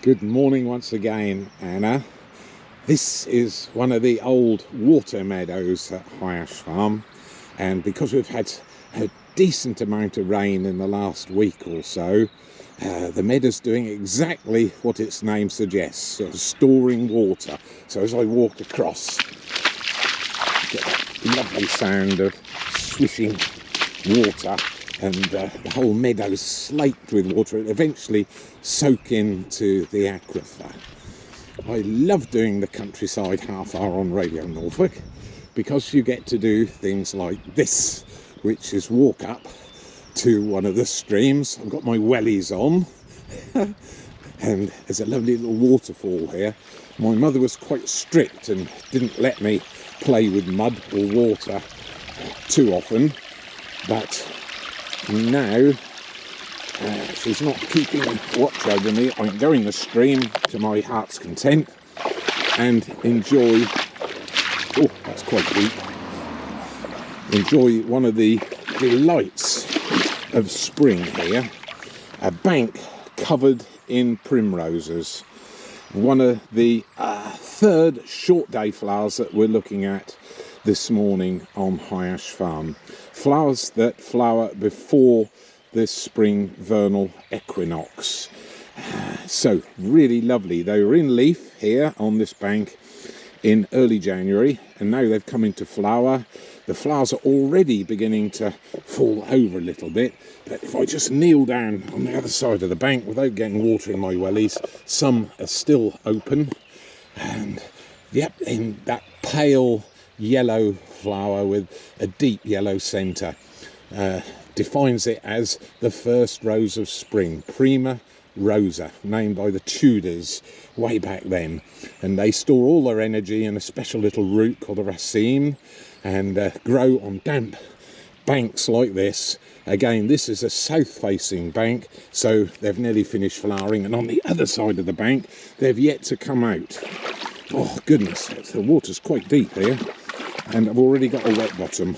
Good morning once again, Anna. This is one of the old water meadows at Hyash Farm, and because we've had a decent amount of rain in the last week or so, the meadow's doing exactly what its name suggests, sort of storing water. So as I walk across, you get that lovely sound of swishing water, and the whole meadow's slaked with water. It eventually soak into the aquifer. I love doing the countryside half hour on Radio Norfolk because you get to do things like this, which is walk up to one of the streams. I've got my wellies on and there's a lovely little waterfall here. My mother was quite strict and didn't let me play with mud or water too often, but now she's not keeping watch over me. I can go in the stream to my heart's content and enjoy, oh that's quite deep, enjoy one of the delights of spring here. A bank covered in primroses, one of the third short day flowers that we're looking at this morning on Hyash Farm. Flowers that flower before this spring vernal equinox. So really lovely. They were in leaf here on this bank in early January, and now they've come into flower. The flowers are already beginning to fall over a little bit, but if I just kneel down on the other side of the bank without getting water in my wellies, some are still open, and yep, in that pale yellow flower with a deep yellow centre defines it as the first rose of spring, Primroses, named by the Tudors way back then. And they store all their energy in a special little root called a raceme, and grow on damp banks like this. Again, this is a south-facing bank, so they've nearly finished flowering, and on the other side of the bank they've yet to come out. Oh goodness, the water's quite deep here, and I've already got a wet bottom.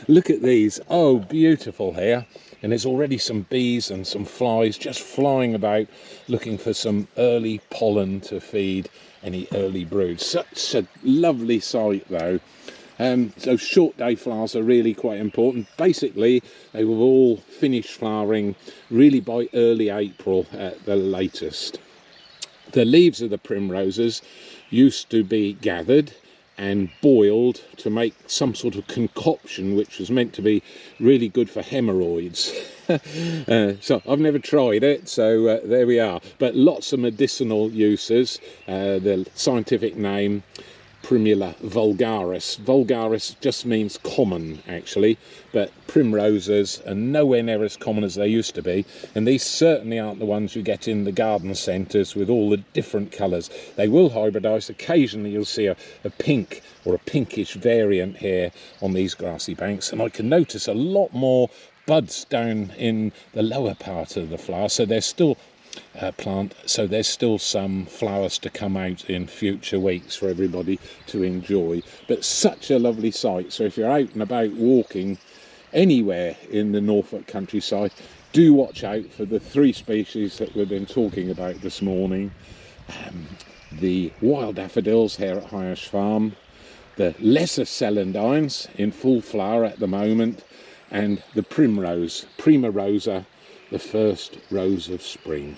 Look at these. Oh, beautiful here. And there's already some bees and some flies just flying about looking for some early pollen to feed any early broods. Such a lovely sight though. So short day flowers are really quite important. Basically they will all finish flowering really by early April at the latest. The leaves of the primroses used to be gathered and boiled to make some sort of concoction which was meant to be really good for hemorrhoids. So I've never tried it, so there we are. But lots of medicinal uses. The scientific name, Primula vulgaris. Vulgaris just means common actually, but primroses are nowhere near as common as they used to be, and these certainly aren't the ones you get in the garden centres with all the different colours. They will hybridise. Occasionally you'll see a pink or a pinkish variant here on these grassy banks, and I can notice a lot more buds down in the lower part of the flower, so there's still so there's still some flowers to come out in future weeks for everybody to enjoy. But such a lovely sight. So if you're out and about walking anywhere in the Norfolk countryside, do watch out for the three species that we've been talking about this morning. The wild daffodils here at Hyash Farm, the lesser celandines in full flower at the moment, and the primrose, Primroses, the first rose of spring.